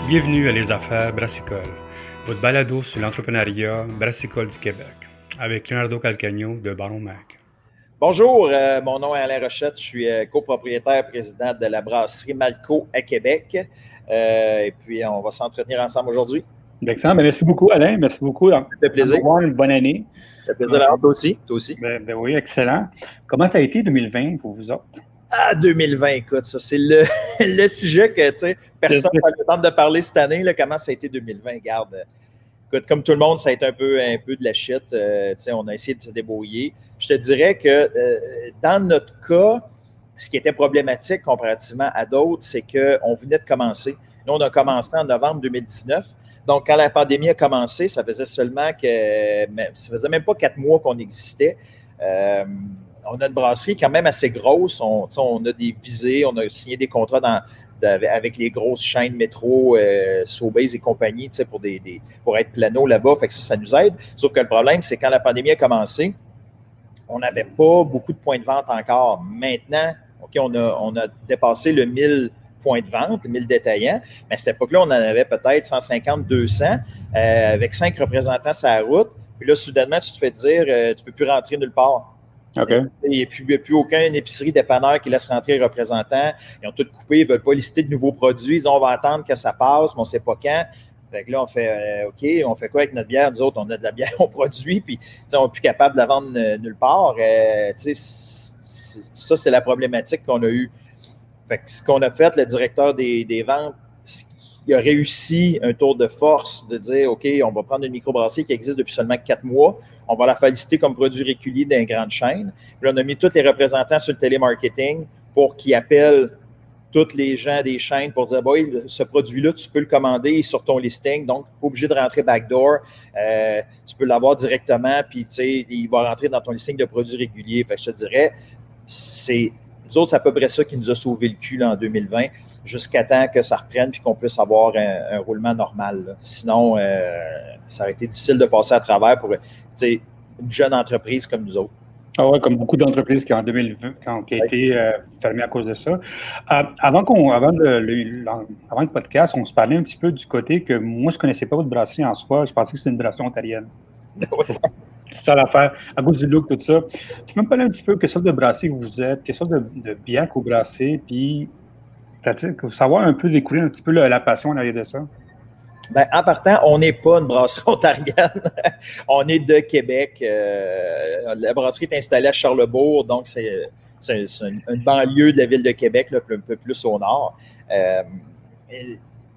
Bienvenue à Les Affaires Brassicole, votre balado sur l'entrepreneuriat brassicole du Québec, avec Leonardo Calcagno de Baron Mag. Bonjour, mon nom est Alain Rochette, je suis copropriétaire président de la brasserie Malco à Québec. Et puis, on va s'entretenir ensemble aujourd'hui. Excellent. Merci beaucoup, Alain. Merci beaucoup. Ça fait plaisir. Une bonne année. Ça fait plaisir d'avoir toi aussi. Toi aussi. Ben oui, excellent. Comment ça a été 2020 pour vous autres? Ah, 2020, écoute, ça c'est le sujet que personne n'a le temps de parler cette année. Là, comment ça a été 2020? Regarde, écoute, comme tout le monde, ça a été un peu de la shit. On a essayé de se débrouiller. Je te dirais que dans notre cas, ce qui était problématique comparativement à d'autres, c'est qu'on venait de commencer. Nous, on a commencé en novembre 2019. Donc, quand la pandémie a commencé, ça faisait même pas 4 mois qu'on existait. On a une brasserie quand même assez grosse. On a des visées, on a signé des contrats avec les grosses chaînes métro, Sobeys et compagnie, pour être plano là-bas. Fait que ça nous aide. Sauf que le problème, c'est quand la pandémie a commencé, on n'avait pas beaucoup de points de vente encore. Maintenant, on a dépassé le 1000 points de vente, 1000 détaillants. Mais à cette époque-là, on en avait peut-être 150, 200, avec 5 représentants sur la route. Puis là, soudainement, tu te fais dire, tu ne peux plus rentrer nulle part. Okay. Il n'y a plus aucune épicerie dépanneur qui laisse rentrer les représentants. Ils ont tout coupé, ils ne veulent pas lister de nouveaux produits. Ils disent, on va attendre que ça passe, mais on ne sait pas quand. Fait que là, on fait OK, on fait quoi avec notre bière? Nous autres, on a de la bière, on produit, puis on n'est plus capable de la vendre nulle part. Ça, c'est la problématique qu'on a eue. Fait que ce qu'on a fait, le directeur des ventes, il a réussi un tour de force de dire OK, on va prendre une microbrasserie qui existe depuis seulement 4 mois, on va la faire lister comme produit régulier d'une grande chaîne. Puis là, on a mis tous les représentants sur le télémarketing pour qu'ils appellent tous les gens des chaînes pour dire bon, ce produit-là, tu peux le commander sur ton listing, donc pas obligé de rentrer backdoor. Tu peux l'avoir directement, puis il va rentrer dans ton listing de produits réguliers. Fait que je te dirais, nous autres, c'est à peu près ça qui nous a sauvé le cul là, en 2020, jusqu'à temps que ça reprenne et qu'on puisse avoir un roulement normal. Là. Sinon, ça aurait été difficile de passer à travers pour une jeune entreprise comme nous autres. Ah ouais, comme beaucoup d'entreprises qui en 2020 qui ont été fermées à cause de ça. Avant le podcast, on se parlait un petit peu du côté que moi, je ne connaissais pas votre brasserie en soi. Je pensais que c'était une brasserie ontarienne. Oui. C'est ça l'affaire, à cause du look, tout ça. Tu peux me parler un petit peu quelle sorte de brasserie vous êtes, quelle sorte de bière que vous brassez, puis savoir un peu, découvrir un petit peu la passion en arrière de ça. Ben, en partant, on n'est pas une brasserie ontarienne. On est de Québec. La brasserie est installée à Charlebourg, donc c'est une banlieue de la ville de Québec, là, un peu plus au nord.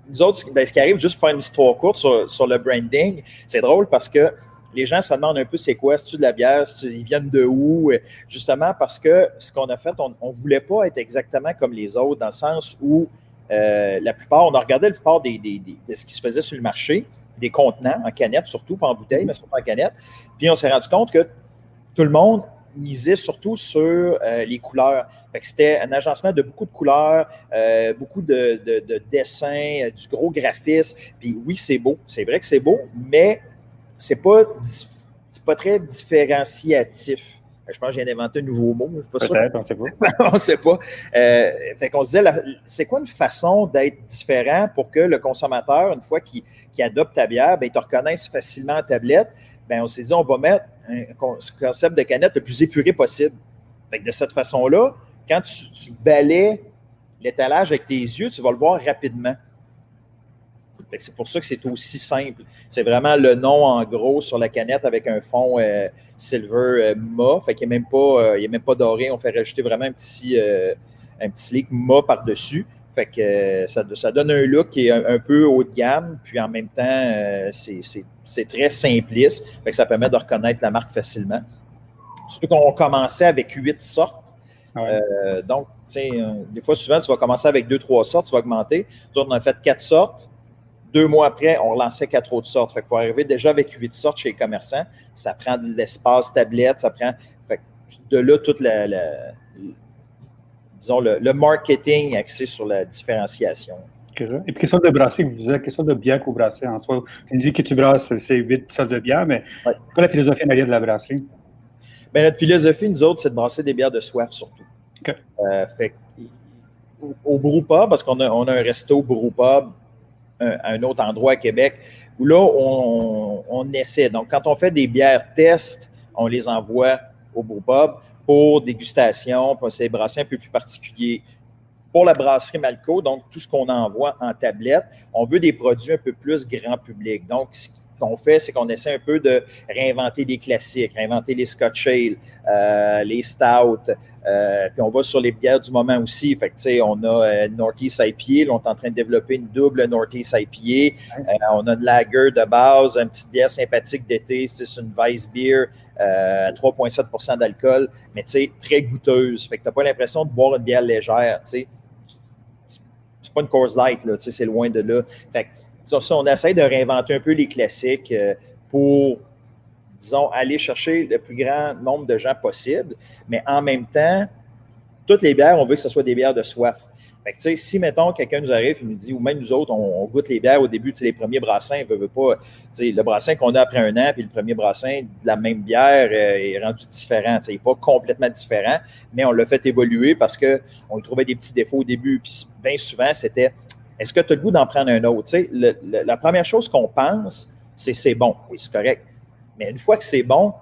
Nous autres, ce qui arrive, juste pour faire une histoire courte sur le branding, c'est drôle parce que les gens se demandent un peu c'est quoi, c'est-tu de la bière, ils viennent de où, justement parce que ce qu'on a fait, on ne voulait pas être exactement comme les autres, dans le sens où la plupart, on a regardé la plupart de ce qui se faisait sur le marché, des contenants en canette, surtout pas en bouteille, mais surtout en canette. Puis on s'est rendu compte que tout le monde misait surtout sur les couleurs. Fait que c'était un agencement de beaucoup de couleurs, beaucoup de dessins, du gros graphisme. Puis oui, c'est beau, c'est vrai que c'est beau, mais c'est pas très différenciatif. Je pense que je viens d'inventer un nouveau mot. Peut-être, on ne sait pas. On ne sait pas. Fait qu'on se disait, c'est quoi une façon d'être différent pour que le consommateur, une fois qu'il adopte ta bière, il te reconnaisse facilement en tablette. On s'est dit, on va mettre un concept de canette le plus épuré possible. Fait que de cette façon-là, quand tu balais l'étalage avec tes yeux, tu vas le voir rapidement. C'est pour ça que c'est aussi simple. C'est vraiment le nom en gros sur la canette avec un fond silver mât. Fait qu'il n'est même pas doré. On fait rajouter vraiment un petit slick mât par-dessus. Fait que ça donne un look qui est un peu haut de gamme. Puis en même temps, c'est très simpliste. Fait que ça permet de reconnaître la marque facilement. Surtout qu'on commençait avec 8 sortes. Ouais. Donc, des fois, souvent, tu vas commencer avec 2-3 sortes, tu vas augmenter. Nous autres, on a fait 4 sortes. 2 mois après, on relançait 4 autres sortes. Fait que pour arriver déjà avec 8 sortes chez les commerçants, ça prend de l'espace tablette, ça prend. Fait que de là, toute le marketing axé sur la différenciation. Et puis, quelle sorte de brasserie que vous êtes, quelle sorte de bière que vous brassez en soi? Tu me dis que tu brasses, c'est 8 sortes de bières, mais ouais. C'est quoi la philosophie en arrière de la brasserie? Notre philosophie, nous autres, c'est de brasser des bières de soif surtout. Okay. Fait au brewpub, parce qu'on a un resto brewpub un autre endroit à Québec où là, on essaie. Donc, quand on fait des bières tests, on les envoie au brewpub pour dégustation, pour essayer de brasser un peu plus particulier. Pour la brasserie Malco, donc tout ce qu'on envoie en tablette, on veut des produits un peu plus grand public. Donc, ce qu'on fait, c'est qu'on essaie un peu de réinventer les classiques, réinventer les Scotch Ale, les Stout, puis on va sur les bières du moment aussi. Fait que, tu sais, on a Northeast IPA, là, on est en train de développer une double Northeast IPA. On a une lager de base, une petite bière sympathique d'été, c'est une Weiss Beer à 3,7 % d'alcool, mais tu sais, très goûteuse. Fait que tu n'as pas l'impression de boire une bière légère, tu sais. C'est pas une Coors Light, là, c'est loin de là. Fait que, ça, on essaie de réinventer un peu les classiques pour, disons, aller chercher le plus grand nombre de gens possible, mais en même temps, toutes les bières, on veut que ce soit des bières de soif. Fait que, tu sais, si, mettons, quelqu'un nous arrive et nous dit, ou même nous autres, on goûte les bières au début, tu sais, les premiers brassins, veut pas, tu sais, le brassin qu'on a après un an, puis le premier brassin de la même bière est rendu différent. Tu sais, il n'est pas complètement différent, mais on l'a fait évoluer parce qu'on y trouvait des petits défauts au début. Puis bien souvent, c'était, est-ce que tu as le goût d'en prendre un autre? Tu sais, la première chose qu'on pense, c'est bon. Oui, c'est correct. Mais une fois que c'est bon,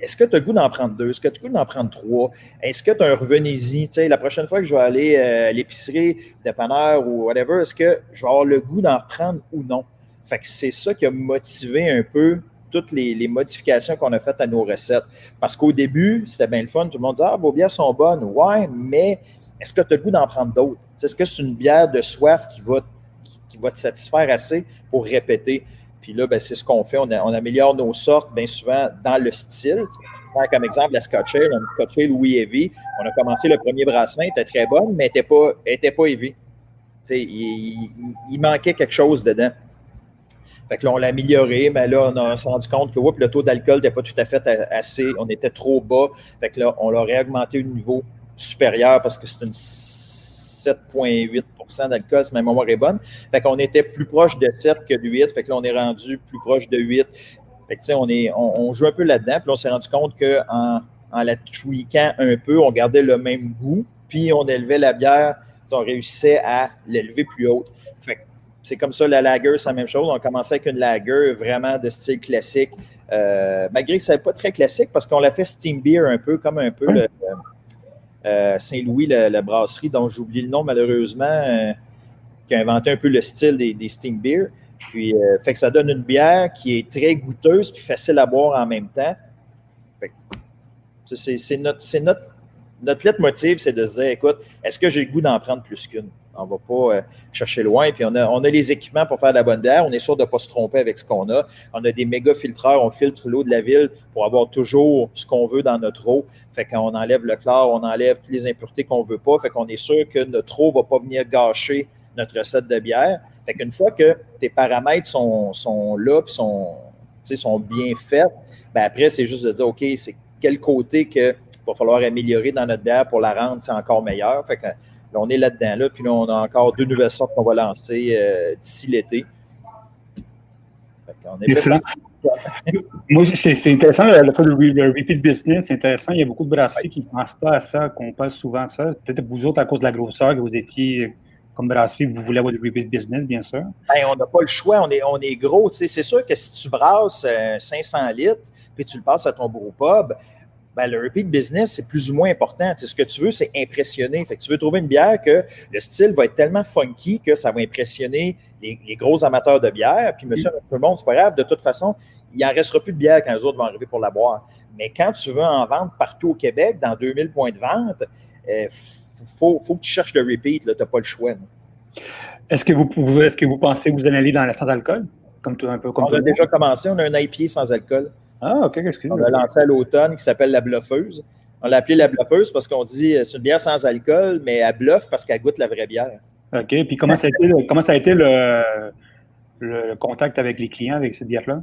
est-ce que tu as le goût d'en prendre 2? Est-ce que tu as le goût d'en prendre 3? Est-ce que tu as un revenez-y? Tu sais, la prochaine fois que je vais aller à l'épicerie, dépanneur ou whatever, est-ce que je vais avoir le goût d'en prendre ou non? Fait que c'est ça qui a motivé un peu toutes les modifications qu'on a faites à nos recettes. Parce qu'au début, c'était bien le fun. Tout le monde disait, ah, vos bières sont bonnes. Ouais, mais est-ce que tu as le goût d'en prendre d'autres? Est-ce que c'est une bière de soif qui va te satisfaire assez pour répéter? Puis là, ben, c'est ce qu'on fait. On améliore nos sortes bien souvent dans le style. Comme exemple, la Scotch Ale, une Scotch Ale Louis Heavy. On a commencé le premier brassin, elle était très bonne, mais elle n'était pas heavy. Il manquait quelque chose dedans. Fait que là, on l'a amélioré, mais là, on s'est rendu compte que le taux d'alcool n'était pas tout à fait assez. On était trop bas. Fait que là, on l'aurait augmenté au niveau supérieur parce que c'est une 7,8 % d'alcool, si ma mémoire est bonne. Fait qu'on était plus proche de 7 que de 8. Fait que là, on est rendu plus proche de 8. Fait que, tu sais, on joue un peu là-dedans. Puis là, on s'est rendu compte qu'en la tweakant un peu, on gardait le même goût. Puis on élevait la bière. On réussissait à l'élever plus haute. Fait que c'est comme ça, la lager, c'est la même chose. On commençait avec une lager vraiment de style classique. Malgré que ce n'est pas très classique parce qu'on l'a fait steam beer un peu, comme un peu Saint-Louis, la brasserie dont j'oublie le nom malheureusement, qui a inventé un peu le style des steam beer. Puis, fait que ça donne une bière qui est très goûteuse puis facile à boire en même temps. Fait que, c'est notre leitmotiv, c'est de se dire, écoute, est-ce que j'ai le goût d'en prendre plus qu'une? On ne va pas chercher loin. Puis on a les équipements pour faire de la bonne bière. On est sûr de ne pas se tromper avec ce qu'on a. On a des méga filtreurs. On filtre l'eau de la ville pour avoir toujours ce qu'on veut dans notre eau. Fait qu'on enlève le chlore, on enlève toutes les impuretés qu'on ne veut pas. Fait qu'on est sûr que notre eau ne va pas venir gâcher notre recette de bière. Fait qu'une fois que tes paramètres sont là et sont bien faits, ben après, c'est juste de dire, OK, c'est quel côté qu'il va falloir améliorer dans notre bière pour la rendre encore meilleure. Fait que là, on est là-dedans, là, puis là, on a encore 2 nouvelles sortes qu'on va lancer d'ici l'été. Excellent. Moi, c'est intéressant, le repeat business, c'est intéressant. Il y a beaucoup de brasseries qui ne pensent pas à ça, qu'on pense souvent à ça. Peut-être vous autres, à cause de la grosseur, que vous étiez comme brasserie, vous voulez avoir du repeat business, bien sûr. Ben, on n'a pas le choix, on est gros. C'est sûr que si tu brasses 500 litres, puis tu le passes à ton brewpub, ben, le repeat business, c'est plus ou moins important. Ce que tu veux, c'est impressionner. Fait que tu veux trouver une bière que le style va être tellement funky que ça va impressionner les gros amateurs de bière. Puis monsieur, tout le monde, c'est pas grave. De toute façon, il n'en restera plus de bière quand les autres vont arriver pour la boire. Mais quand tu veux en vendre partout au Québec, dans 2000 points de vente, faut que tu cherches le repeat. Tu n'as pas le choix. Est-ce que vous pensez que vous allez aller dans la sans-alcool? On a déjà commencé. On a un IPA sans alcool. Ah, OK, excusez-moi. On l'a lancé à l'automne qui s'appelle la Bluffeuse. On l'a appelé la Bluffeuse parce qu'on dit c'est une bière sans alcool, mais elle bluffe parce qu'elle goûte la vraie bière. OK. Puis comment ça a été le contact avec les clients avec cette bière-là?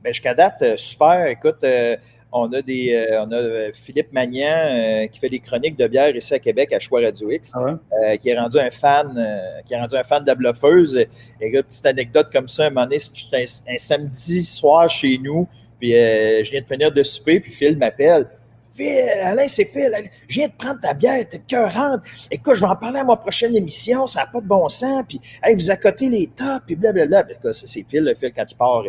Bien, jusqu'à date, super. Écoute, on a Philippe Magnan qui fait des chroniques de bière ici à Québec à Choix Radio X, qui est rendu un fan de la Bluffeuse. Et une petite anecdote comme ça, un moment donné, c'était un samedi soir chez nous. Puis je viens de finir de souper, puis Phil m'appelle. Phil, Alain, c'est Phil. Je viens de prendre ta bière, t'es cœurante. Écoute, je vais en parler à ma prochaine émission, ça n'a pas de bon sens. Puis, hey, vous accotez les tops, puis blablabla. C'est Phil, le Phil, quand il part.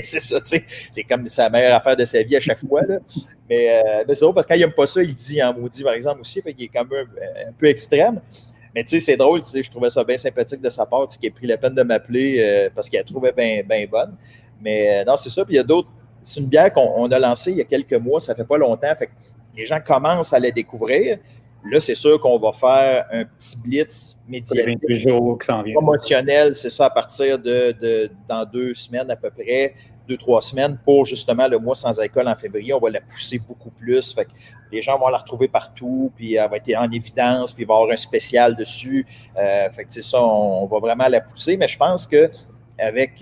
C'est ça, tu sais. C'est comme sa meilleure affaire de sa vie à chaque fois. Là. Mais c'est drôle parce que quand il n'aime pas ça, il dit en maudit, par exemple, aussi. Fait qu'il est quand même un peu extrême. Mais tu sais, c'est drôle, tu sais, je trouvais ça bien sympathique de sa part, qu'il ait pris la peine de m'appeler parce qu'il la trouvait bien bonne. Mais non, c'est ça. Puis il y a d'autres. C'est une bière qu'on a lancée il y a quelques mois, ça fait pas longtemps. Fait que les gens commencent à la découvrir. Là, c'est sûr qu'on va faire un petit blitz médiatique promotionnel, c'est ça, à partir dans 2 semaines à peu près, 2-3 semaines pour justement le mois sans alcool en février. On va la pousser beaucoup plus. Fait que les gens vont la retrouver partout, puis elle va être en évidence, puis il va y avoir un spécial dessus. Fait que c'est ça, on va vraiment la pousser. Mais je pense que avec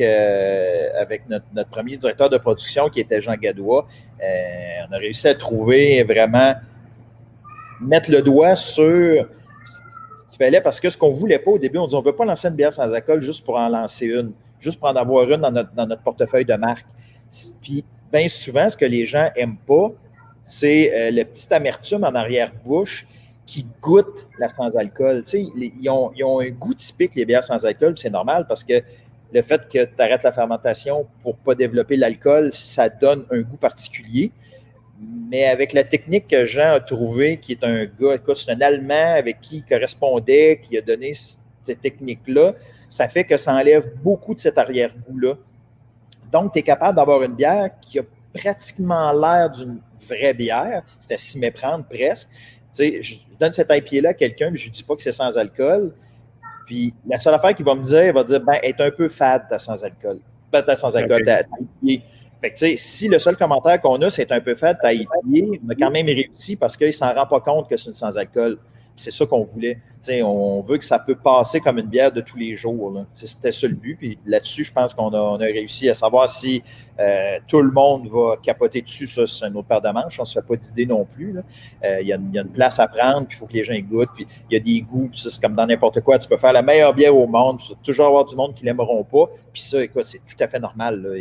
notre premier directeur de production qui était Jean Gadois, on a réussi à trouver vraiment mettre le doigt sur ce qu'il fallait, parce que ce qu'on ne voulait pas au début, on dit on ne veut pas lancer une bière sans alcool juste pour en lancer une, juste pour en avoir une dans notre portefeuille de marque. Puis, bien souvent, ce que les gens n'aiment pas, c'est le petit amertume en arrière-bouche qui goûte la sans-alcool. Tu sais, ils ont un goût typique, les bières sans alcool, c'est normal parce que le fait que tu arrêtes la fermentation pour ne pas développer l'alcool, ça donne un goût particulier. Mais avec la technique que Jean a trouvée, qui est un gars, écoute, c'est un Allemand avec qui il correspondait, qui a donné cette technique-là, ça fait que ça enlève beaucoup de cet arrière-goût-là. Donc, tu es capable d'avoir une bière qui a pratiquement l'air d'une vraie bière. C'est à s'y méprendre presque. Tu sais, je donne cet IPA-là à quelqu'un, mais je ne dis pas que c'est sans alcool. Puis la seule affaire qu'il va me dire, il va dire, ben, elle est un peu fade, ta sans-alcool. Ta sans-alcool, ta IPA. Fait que, tu sais, si le seul commentaire qu'on a, c'est un peu fait, ta IPA, on a quand même réussi parce qu'il ne s'en rend pas compte que c'est une sans-alcool. C'est ça qu'on voulait. Tu sais, on veut que ça peut passer comme une bière de tous les jours. Là. C'était ça le but. Puis là-dessus, je pense qu'on a réussi à savoir si tout le monde va capoter dessus. Ça, c'est une autre paire de manches. On ne se fait pas d'idée non plus. Il y a une place à prendre, puis il faut que les gens y goûtent. Puis il y a des goûts. Puis ça, c'est comme dans n'importe quoi. Tu peux faire la meilleure bière au monde. Puis tu vas toujours avoir du monde qui ne l'aimeront pas. Puis ça, écoute, c'est tout à fait normal. Là.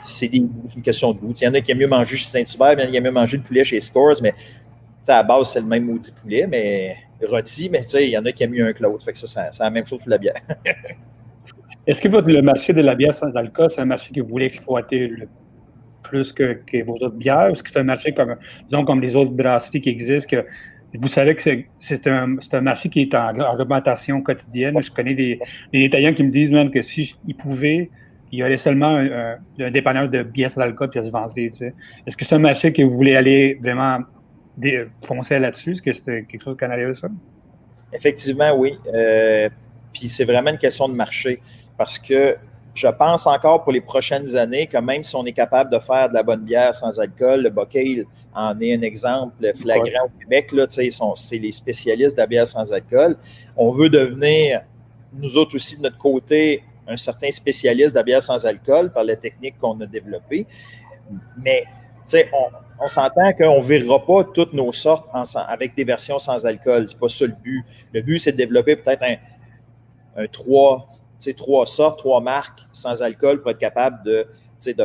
C'est une question de goût. Il y en a qui aiment mieux manger chez Saint-Hubert, il y en a qui aiment mieux manger le poulet chez Scores, mais à la base, c'est le même maudit poulet, mais rôti, mais il y en a qui aiment mieux un que l'autre. Fait que ça, c'est la même chose pour la bière. Est-ce que le marché de la bière sans alcool, c'est un marché que vous voulez exploiter plus que vos autres bières? Est-ce que c'est un marché comme les autres brasseries qui existent, que vous savez que c'est un marché qui est en augmentation quotidienne? Je connais des Italiens qui me disent même que s'ils pouvaient, il y aurait seulement un dépanneur de bière sans alcool puis à se vendre. Tu sais. Est-ce que c'est un marché que vous voulez aller vraiment foncer là-dessus? Est-ce que c'est quelque chose qu'on arrive à ça? Effectivement, oui. Puis c'est vraiment une question de marché parce que je pense encore pour les prochaines années que même si on est capable de faire de la bonne bière sans alcool, le Bocale en est un exemple flagrant au Québec. Là, c'est les spécialistes de la bière sans alcool. On veut devenir, nous autres aussi, de notre côté, un certain spécialiste de la bière sans alcool par la technique qu'on a développée. Mais on s'entend qu'on ne verra pas toutes nos sortes avec des versions sans alcool. Ce n'est pas ça le but. Le but, c'est de développer peut-être un 3 sortes, 3 marques sans alcool pour être capable de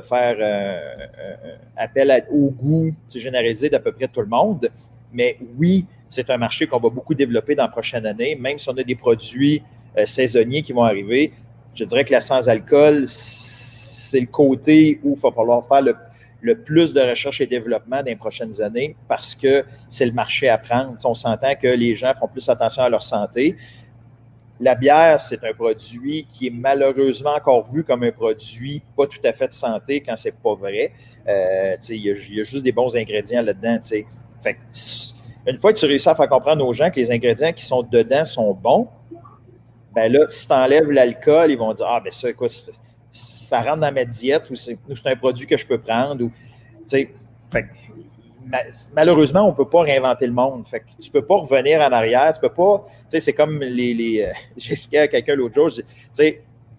faire appel au goût généralisé d'à peu près tout le monde. Mais oui, c'est un marché qu'on va beaucoup développer dans la prochaine année, même si on a des produits saisonniers qui vont arriver. Je dirais que la sans-alcool, c'est le côté où il va falloir faire le plus de recherche et développement dans les prochaines années parce que c'est le marché à prendre. On s'entend que les gens font plus attention à leur santé. La bière, c'est un produit qui est malheureusement encore vu comme un produit pas tout à fait de santé quand c'est pas vrai. Il y a juste des bons ingrédients là-dedans. Fait que, une fois que tu réussis à faire comprendre aux gens que les ingrédients qui sont dedans sont bons, ben là, si tu enlèves l'alcool, ils vont dire « Ah, ben ça, écoute, ça rentre dans ma diète ou c'est un produit que je peux prendre. » Ou, fait que, malheureusement, on ne peut pas réinventer le monde. Fait que tu ne peux pas revenir en arrière. Tu peux pas. C'est comme j'expliquais à quelqu'un l'autre jour,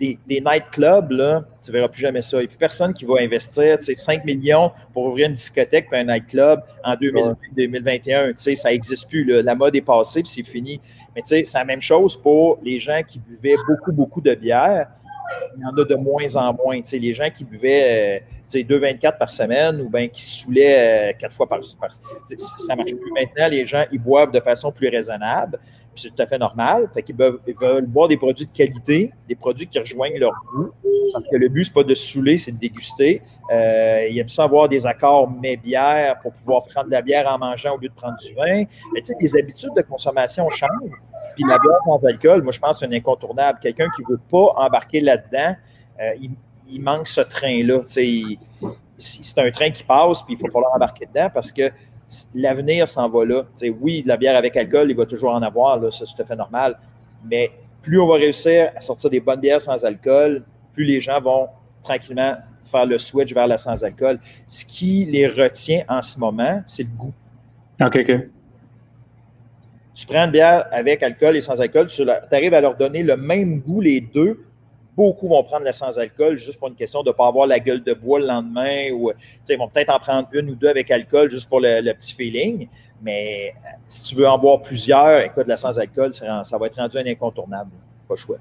des nightclubs, là, tu ne verras plus jamais ça. Il n'y a plus personne qui va investir 5 millions pour ouvrir une discothèque et un nightclub en 2021. Ça n'existe plus. Là. La mode est passée puis c'est fini. Mais c'est la même chose pour les gens qui buvaient beaucoup, beaucoup de bière. Il y en a de moins en moins. Les gens qui buvaient 2,24 par semaine ou bien qui saoulaient 4 fois par semaine. Ça ne marche plus maintenant. Les gens, ils boivent de façon plus raisonnable. Puis c'est tout à fait normal. Fait qu'ils veulent boire des produits de qualité, des produits qui rejoignent leur goût. Parce que le but, ce n'est pas de saouler, c'est de déguster. Ils aiment ça avoir des accords mets-bière pour pouvoir prendre de la bière en mangeant au lieu de prendre du vin. Mais tu sais, les habitudes de consommation changent. Puis la bière sans alcool, moi, je pense que c'est un incontournable. Quelqu'un qui ne veut pas embarquer là-dedans, il manque ce train-là. C'est un train qui passe, puis il faut falloir embarquer dedans parce que l'avenir s'en va là. Oui, de la bière avec alcool, il va toujours en avoir, là, ça c'est tout à fait normal. Mais plus on va réussir à sortir des bonnes bières sans alcool, plus les gens vont tranquillement faire le switch vers la sans-alcool. Ce qui les retient en ce moment, c'est le goût. OK. Tu prends une bière avec alcool et sans alcool, tu arrives à leur donner le même goût, les deux. Beaucoup vont prendre la sans-alcool juste pour une question de ne pas avoir la gueule de bois le lendemain ou ils vont peut-être en prendre une ou deux avec alcool juste pour le petit feeling. Mais si tu veux en boire plusieurs, écoute, la sans-alcool, ça va être rendu un incontournable. Pas chouette.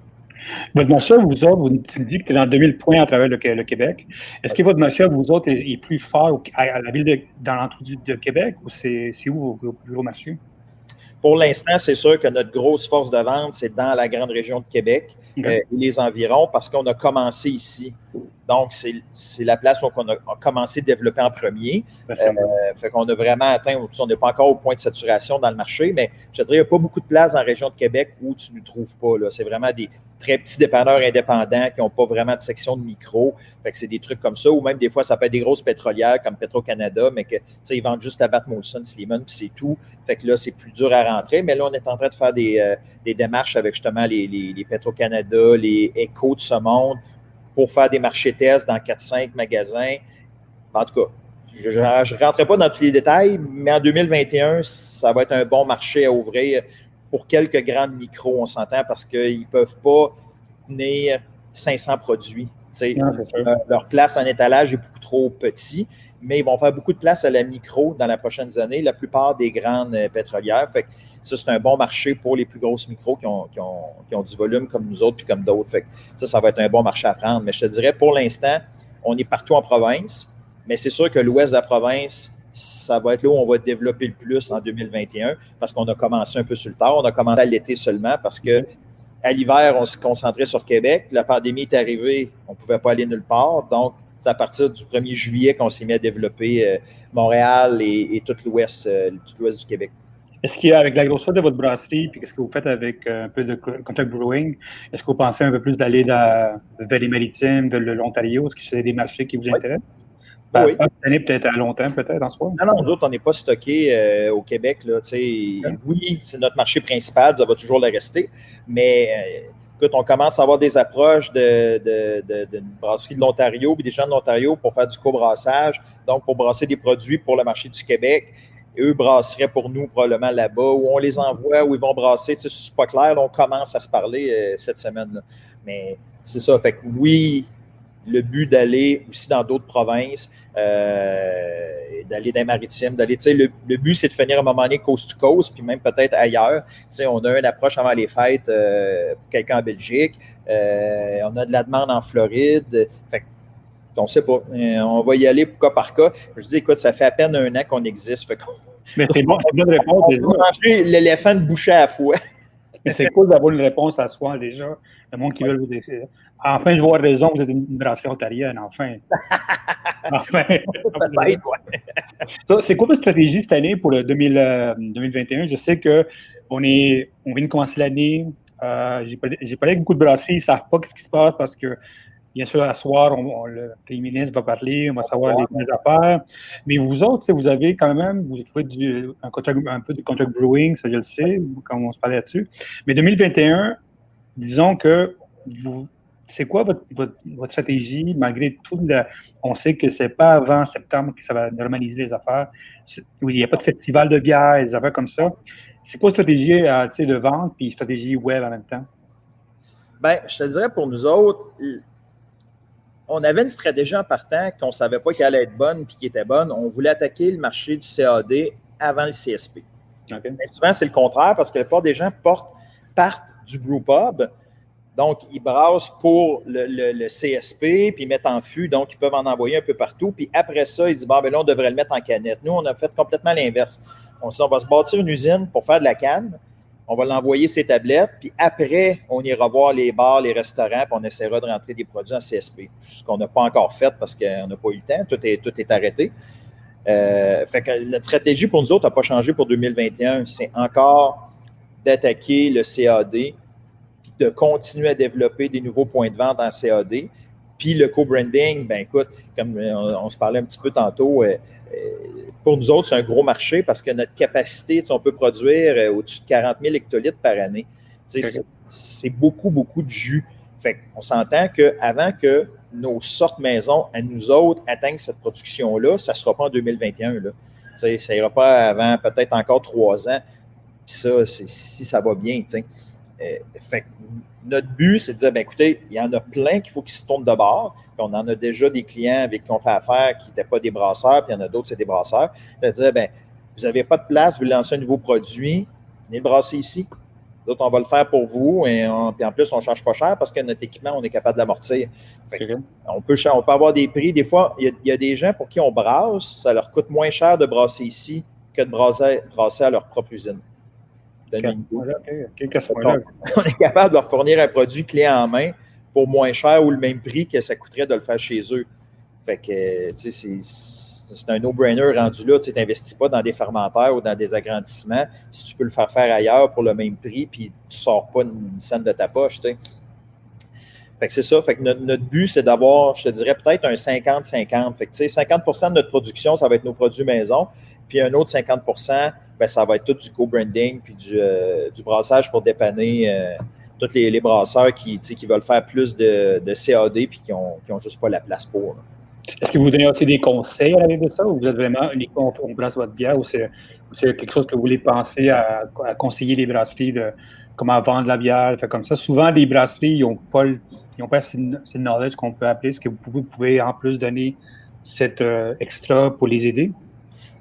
Votre match-up, vous autres, tu me dis que tu es dans 2000 points à travers le Québec. Est-ce que votre match-up, vous autres, est plus fort à la ville dans l'entour de Québec ou c'est où vos plus gros marchés? Pour l'instant, c'est sûr que notre grosse force de vente, c'est dans la grande région de Québec et les environs parce qu'on a commencé ici. Donc, c'est la place où on a commencé à développer en premier. Fait qu'on a vraiment atteint, on n'est pas encore au point de saturation dans le marché, mais je te dirais, il n'y a pas beaucoup de places dans la région de Québec où tu ne nous trouves pas. Là. C'est vraiment des très petits dépanneurs indépendants qui n'ont pas vraiment de section de micro. Fait que c'est des trucs comme ça, ou même des fois, ça peut être des grosses pétrolières comme Petro-Canada, mais que ils vendent juste à Bat Molson, Sleeman, puis c'est tout. Fait que là, c'est plus dur à rentrer. Mais là, on est en train de faire des démarches avec justement les Petro-Canada, les Echo de ce monde, pour faire des marchés tests dans 4-5 magasins. En tout cas, je ne rentrerai pas dans tous les détails, mais en 2021, ça va être un bon marché à ouvrir pour quelques grandes micros, on s'entend, parce qu'ils ne peuvent pas tenir 500 produits. Leur place en étalage est beaucoup trop petit, mais ils vont faire beaucoup de place à la micro dans les prochaines années, la plupart des grandes pétrolières. Fait que ça, c'est un bon marché pour les plus grosses micros qui ont du volume comme nous autres puis comme d'autres. Fait que ça va être un bon marché à prendre. Mais je te dirais, pour l'instant, on est partout en province, mais c'est sûr que l'ouest de la province, ça va être là où on va développer le plus en 2021 parce qu'on a commencé un peu sur le tard. On a commencé à l'été seulement parce que à l'hiver, on se concentrait sur Québec. La pandémie est arrivée, on ne pouvait pas aller nulle part. Donc, c'est à partir du 1er juillet qu'on s'est mis à développer Montréal et tout l'ouest du Québec. Est-ce qu'avec la grosseur de votre brasserie, puis qu'est-ce que vous faites avec un peu de contract brewing, est-ce que vous pensez un peu plus d'aller vers les maritimes, de l'Ontario? Est-ce que c'est des marchés qui vous intéressent? Oui. Pas cette année, peut-être à longtemps, peut-être en soi? Non, nous autres, on n'est pas stocké au Québec. Là, oui, c'est notre marché principal, ça va toujours le rester. Mais écoute, on commence à avoir des approches d'une brasserie de l'Ontario puis des gens de l'Ontario pour faire du co-brassage, donc pour brasser des produits pour le marché du Québec. Et eux brasseraient pour nous probablement là-bas, où on les envoie, où ils vont brasser. C'est pas clair, là, on commence à se parler cette semaine. Là. Mais c'est ça, fait que oui, le but d'aller aussi dans d'autres provinces, d'aller dans les maritimes, le but, c'est de finir à un moment donné coast to coast, puis même peut-être ailleurs. On a une approche avant les fêtes pour quelqu'un en Belgique. On a de la demande en Floride. Fait on ne sait pas. On va y aller cas par cas. Je dis, écoute, ça fait à peine 1 an qu'on existe. Fait mais c'est bon, c'est bonne réponse. On va manger l'éléphant de bouchée à la fois. Mais c'est cool d'avoir une réponse à soi déjà. Le monde qui veut vous décider. Enfin, je vois raison, vous êtes une brasserie ontarienne, enfin. Enfin. C'est quoi votre stratégie cette année pour le 2021? Je sais qu'on vient de commencer l'année. J'ai parlé avec beaucoup de brasseries, ils ne savent pas ce qui se passe parce que, bien sûr, à soir, le Premier ministre va parler, on va savoir les affaires. Mais vous autres, vous avez quand même, vous faites un peu de contract brewing, ça je le sais, comme on se parlait là-dessus. Mais 2021, disons que c'est quoi votre stratégie, malgré tout, on sait que c'est pas avant septembre que ça va normaliser les affaires. Il n'y a pas de festival de bière, des affaires comme ça. C'est quoi la stratégie de vente puis stratégie web en même temps? Bien, je te dirais pour nous autres, on avait une stratégie en partant qu'on ne savait pas qu'elle allait être bonne puis qui était bonne. On voulait attaquer le marché du CAD avant le CSP. Okay. Mais souvent, c'est le contraire parce que la plupart des gens partent du brewpub. Donc, ils brassent pour le CSP, puis ils mettent en fût, donc ils peuvent en envoyer un peu partout. Puis après ça, ils disent, bon, ben là, on devrait le mettre en canette. Nous, on a fait complètement l'inverse. On s'est dit, on va se bâtir une usine pour faire de la canne. On va l'envoyer ses tablettes, puis après, on ira voir les bars, les restaurants, puis on essaiera de rentrer des produits en CSP. Ce qu'on n'a pas encore fait parce qu'on n'a pas eu le temps. Tout est arrêté. Fait que la stratégie pour nous autres n'a pas changé pour 2021. C'est encore d'attaquer le CAD, puis de continuer à développer des nouveaux points de vente en CAD. Puis le co-branding, ben écoute, comme on se parlait un petit peu tantôt, pour nous autres, c'est un gros marché parce que notre capacité, on peut produire au-dessus de 40 000 hectolitres par année. C'est beaucoup, beaucoup de jus. Fait qu'on s'entend qu'avant que nos sortes maison à nous autres atteignent cette production-là, ça ne sera pas en 2021. Là. Ça n'ira pas avant peut-être encore 3 ans. Puis ça, si ça va bien. Fait que notre but, c'est de dire, ben écoutez, il y en a plein qu'il faut qu'ils se tournent de bord. Puis on en a déjà des clients avec qui on fait affaire qui n'étaient pas des brasseurs, puis il y en a d'autres, c'est des brasseurs. De dire, ben vous n'avez pas de place, vous lancez un nouveau produit, venez le brasser ici. Nous autres, on va le faire pour vous. Puis en plus, on ne charge pas cher parce que notre équipement, on est capable de l'amortir. On peut avoir des prix. Des fois, il y a des gens pour qui on brasse, ça leur coûte moins cher de brasser ici que de brasser à leur propre usine. On est capable de leur fournir un produit clé en main pour moins cher ou le même prix que ça coûterait de le faire chez eux. Fait que, tu sais, c'est un no-brainer rendu là. Tu n'investis pas dans des fermentaires ou dans des agrandissements si tu peux le faire ailleurs pour le même prix puis tu ne sors pas une scène de ta poche, tu sais. Fait que c'est ça. Fait que notre but, c'est d'avoir, je te dirais, peut-être un 50-50. Fait que, tu sais, 50 de notre production, ça va être nos produits maison. Puis un autre 50 ben, ça va être tout du co-branding puis du brassage pour dépanner tous les brasseurs qui veulent faire plus de CAD puis qui n'ont juste pas la place pour. Là. Est-ce que vous donnez aussi des conseils à l'arrière de ça ou vous êtes vraiment uniquement on brasse votre bière ou c'est quelque chose que vous voulez penser à conseiller les brasseries de comment vendre la bière? Fait comme ça, souvent, les brasseries, ils n'ont pas assez de knowledge qu'on peut appeler. Est-ce que vous pouvez en plus donner cet extra pour les aider?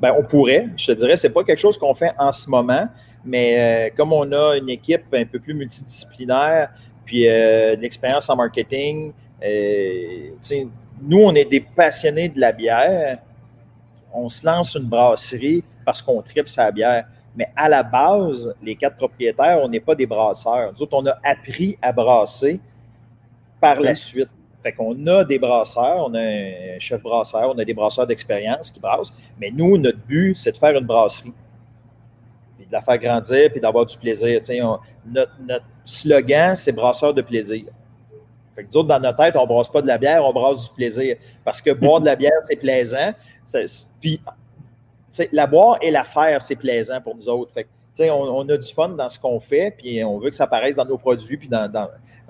Bien, on pourrait, je te dirais, c'est pas quelque chose qu'on fait en ce moment, mais comme on a une équipe un peu plus multidisciplinaire, puis de l'expérience en marketing, nous, on est des passionnés de la bière. On se lance une brasserie parce qu'on tripe sa bière. Mais à la base, les 4 propriétaires, on n'est pas des brasseurs. Nous autres, on a appris à brasser par la suite. Fait qu'on a des brasseurs, on a un chef brasseur, on a des brasseurs d'expérience qui brassent, mais nous, notre but, c'est de faire une brasserie. Puis de la faire grandir, puis d'avoir du plaisir. Notre slogan, c'est brasseur de plaisir. Fait que nous autres, dans notre tête, on ne brasse pas de la bière, on brasse du plaisir. Parce que boire de la bière, c'est plaisant. Puis, la boire et la faire, c'est plaisant pour nous autres. Fait que, on a du fun dans ce qu'on fait, puis on veut que ça apparaisse dans nos produits, puis dans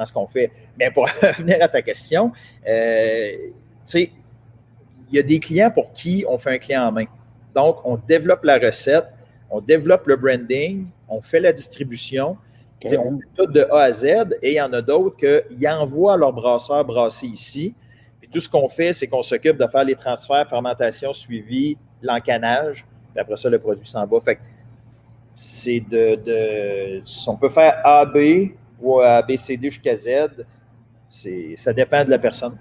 ce qu'on fait. Mais pour revenir à ta question, il y a des clients pour qui on fait un client en main. Donc, on développe la recette, on développe le branding, on fait la distribution, on fait tout de A à Z, et il y en a d'autres qui envoient leur brasseur brasser ici. Puis tout ce qu'on fait, c'est qu'on s'occupe de faire les transferts, fermentation, suivi, l'encanage, puis après ça, le produit s'en va. Fait que c'est on peut faire A, B ou A, B, C, D jusqu'à Z. Ça dépend de la personne.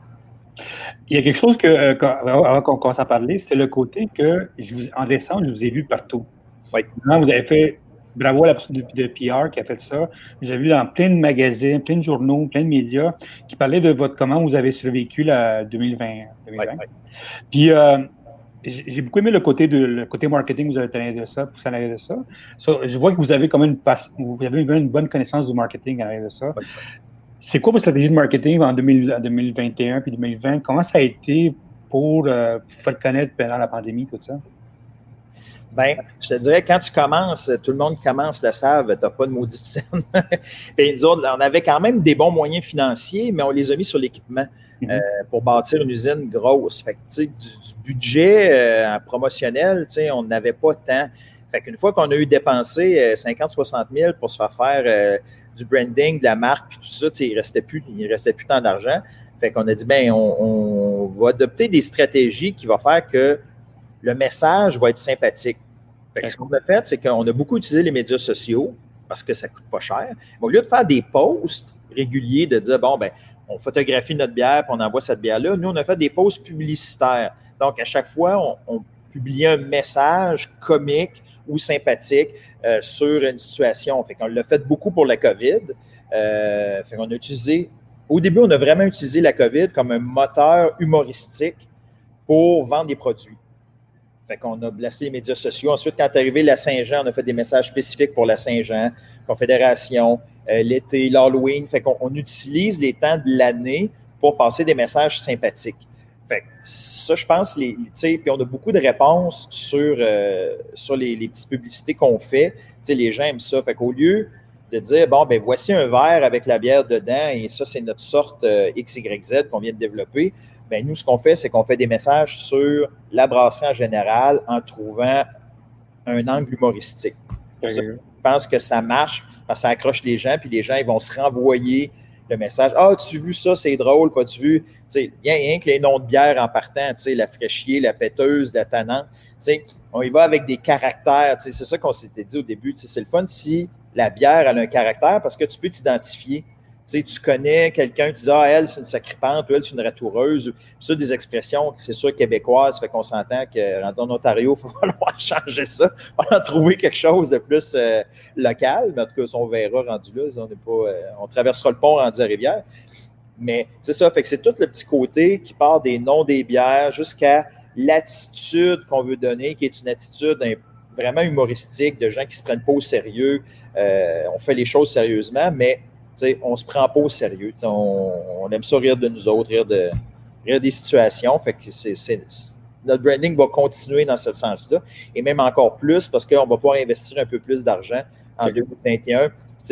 Il y a quelque chose avant qu'on commence à parler, c'était le côté que, en décembre, je vous ai vu partout. Oui. Maintenant, vous avez fait, bravo à la personne de PR qui a fait ça. J'ai vu dans plein de magazines, plein de journaux, plein de médias qui parlaient de comment vous avez survécu la 2020. Oui. Puis, j'ai beaucoup aimé le côté marketing que vous avez tenu de ça, poussé à l'arrière de ça. Je vois que vous avez quand même une bonne connaissance du marketing à l'arrière de ça. Oui. C'est quoi votre stratégie de marketing en 2021 puis 2020? Comment ça a été pour faire connaître pendant la pandémie, tout ça? Bien, je te dirais, quand tu commences, tout le monde qui commence le savent, tu n'as pas de maudite scène. Et nous autres, on avait quand même des bons moyens financiers, mais on les a mis sur l'équipement pour bâtir une usine grosse. Fait que, du budget promotionnel, on n'avait pas tant. Fait qu'une fois qu'on a eu dépensé 50-60 000 pour se faire du branding, de la marque, puis tout ça, il ne restait plus tant d'argent. Fait qu'on a dit, bien, on va adopter des stratégies qui vont faire que le message va être sympathique. Fait que ce qu'on a fait, c'est qu'on a beaucoup utilisé les médias sociaux parce que ça ne coûte pas cher. Mais au lieu de faire des posts régulier de dire, bon, ben, on photographie notre bière puis on envoie cette bière-là. Nous, on a fait des pauses publicitaires. Donc, à chaque fois, on publiait un message comique ou sympathique sur une situation. Fait qu'on l'a fait beaucoup pour la COVID. Fait qu'on a utilisé, au début, on a vraiment utilisé la COVID comme un moteur humoristique pour vendre des produits. Fait qu'on a placé les médias sociaux. Ensuite, quand est arrivé la Saint-Jean, on a fait des messages spécifiques pour la Saint-Jean, Confédération, l'été, l'Halloween. Fait qu'on utilise les temps de l'année pour passer des messages sympathiques. Fait que ça, je pense, puis on a beaucoup de réponses sur les petites publicités qu'on fait. Les gens aiment ça. Fait qu'au lieu de dire, bon, ben voici un verre avec la bière dedans et ça, c'est notre sorte XYZ qu'on vient de développer. Bien, nous, ce qu'on fait, c'est qu'on fait des messages sur la brasserie en général en trouvant un angle humoristique. Ça, je pense que ça marche parce que ça accroche les gens, puis les gens, ils vont se renvoyer le message. Ah, as-tu vu ça? C'est drôle, pas-tu vu? Rien que les noms de bière en partant, la fraîchier, la péteuse, la tannante. On y va avec des caractères. C'est ça qu'on s'était dit au début. C'est le fun si la bière elle a un caractère parce que tu peux t'identifier. Tu connais quelqu'un, tu dis « Ah, elle, c'est une sacripante, ou elle, c'est une ratoureuse. » Ça, des expressions, c'est sûr, québécoises, fait qu'on s'entend que rendu en Ontario, il va falloir changer ça. On va en trouver quelque chose de plus local, mais en tout cas, on verra rendu là. On traversera le pont rendu à Rivière. Mais c'est ça, fait que c'est tout le petit côté qui part des noms des bières jusqu'à l'attitude qu'on veut donner, qui est une attitude vraiment humoristique, de gens qui ne se prennent pas au sérieux. On fait les choses sérieusement, mais on ne se prend pas au sérieux. On aime ça rire de nous autres, rire des situations. Fait que notre branding va continuer dans ce sens-là. Et même encore plus parce qu'on va pouvoir investir un peu plus d'argent en 2021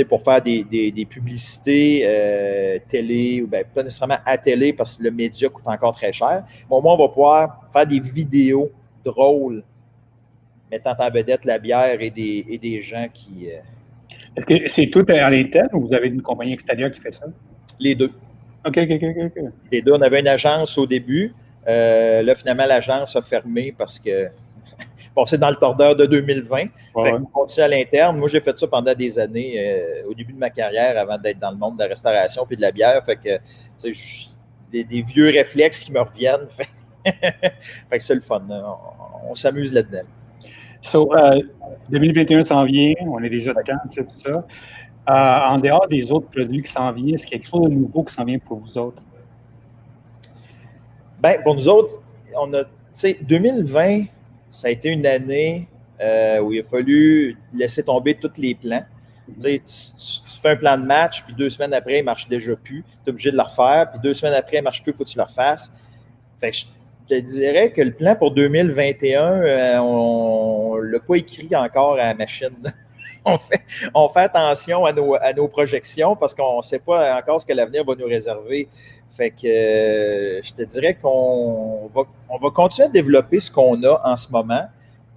pour faire des publicités télé, ou pas nécessairement à télé parce que le média coûte encore très cher. Mais au moins, on va pouvoir faire des vidéos drôles mettant en vedette la bière et des gens qui... Est-ce que c'est tout à l'interne ou vous avez une compagnie extérieure qui fait ça? Les deux. OK. Les deux. On avait une agence au début. Là, finalement, l'agence a fermé parce que c'est dans le tordeur de 2020. On continue à l'interne. Moi, j'ai fait ça pendant des années, au début de ma carrière, avant d'être dans le monde de la restauration puis de la bière. Fait que, des vieux réflexes qui me reviennent. Fait que c'est le fun. On s'amuse là-dedans. 2021 s'en vient, on est déjà dedans, tout ça. En dehors des autres produits qui s'en viennent, est-ce qu'il y a quelque chose de nouveau qui s'en vient pour vous autres? Bien, pour nous autres, 2020, ça a été une année où il a fallu laisser tomber tous les plans. Tu fais un plan de match, puis 2 semaines après, il ne marche déjà plus. Tu es obligé de le refaire, puis 2 semaines après, il ne marche plus, il faut que tu le refasses. Fait que je te dirais que le plan pour 2021, on ne l'a pas écrit encore à la machine. on fait attention à nos projections parce qu'on ne sait pas encore ce que l'avenir va nous réserver. Fait que je te dirais qu'on va continuer à développer ce qu'on a en ce moment,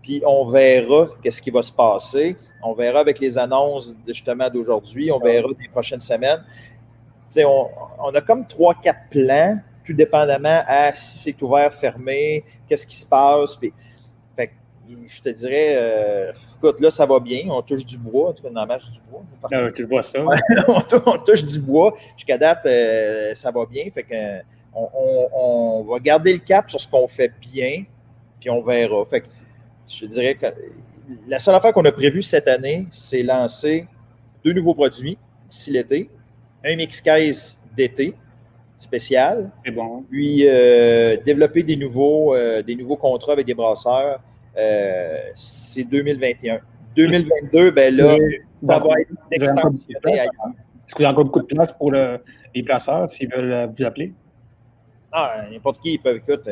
puis on verra qu'est-ce qui va se passer. On verra avec les annonces justement d'aujourd'hui, on verra des prochaines semaines. On a comme 3-4 plans, tout dépendamment à si c'est ouvert, fermé, qu'est-ce qui se passe. Puis, fait que je te dirais, écoute, là, ça va bien, on touche du bois, en tout cas, dans la marche du bois. Tu vois ça. On touche du bois. Jusqu'à date, ça va bien. Fait que on va garder le cap sur ce qu'on fait bien, puis on verra. Fait que je te dirais que la seule affaire qu'on a prévue cette année, c'est lancer 2 nouveaux produits d'ici l'été, un mix case d'été spécial, c'est bon. Puis développer des nouveaux contrats avec des brasseurs, c'est 2021. 2022, ben là, ça va être extensionné ailleurs. Est-ce qu'il y a encore beaucoup de place pour les brasseurs s'ils veulent vous appeler? Ah, n'importe qui, ils peuvent, écoute,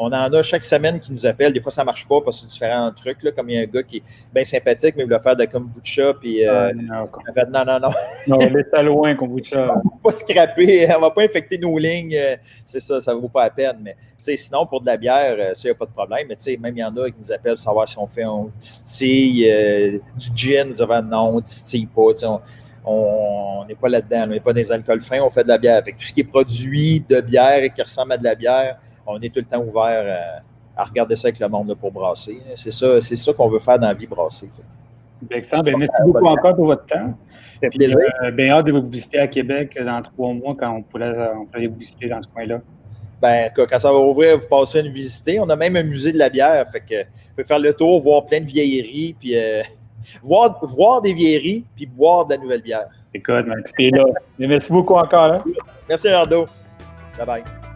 on en a chaque semaine qui nous appellent. Des fois, ça ne marche pas parce que c'est différents trucs. Là, comme il y a un gars qui est bien sympathique, mais il voulait faire de kombucha. Puis, non. Non, laisse-la loin, kombucha. On ne va pas scraper, on ne va pas infecter nos lignes. C'est ça, ça ne vaut pas la peine. Mais sinon, pour de la bière, ça, il n'y a pas de problème. Mais même il y en a qui nous appellent pour savoir si on fait on distille du gin. Non, on ne distille pas. On n'est pas là-dedans. On n'est pas des alcools fins, on fait de la bière. Avec tout ce qui est produit de bière et qui ressemble à de la bière, on est tout le temps ouvert à regarder ça avec le monde là, pour brasser. C'est ça qu'on veut faire dans la vie, brasser. Excellent. Merci beaucoup encore pour votre temps. fait plaisir. Bien hâte de vous visiter à Québec dans 3 mois quand on pourrait aller vous visiter dans ce coin-là. Ben, quand ça va ouvrir, vous passerez nous visiter. On a même un musée de la bière. Fait que vous pouvez faire le tour, voir plein de vieilleries, puis voir des vieilleries, puis boire de la nouvelle bière. Écoute, t'es là. Merci beaucoup encore. Hein? Merci, Leonardo. Bye bye.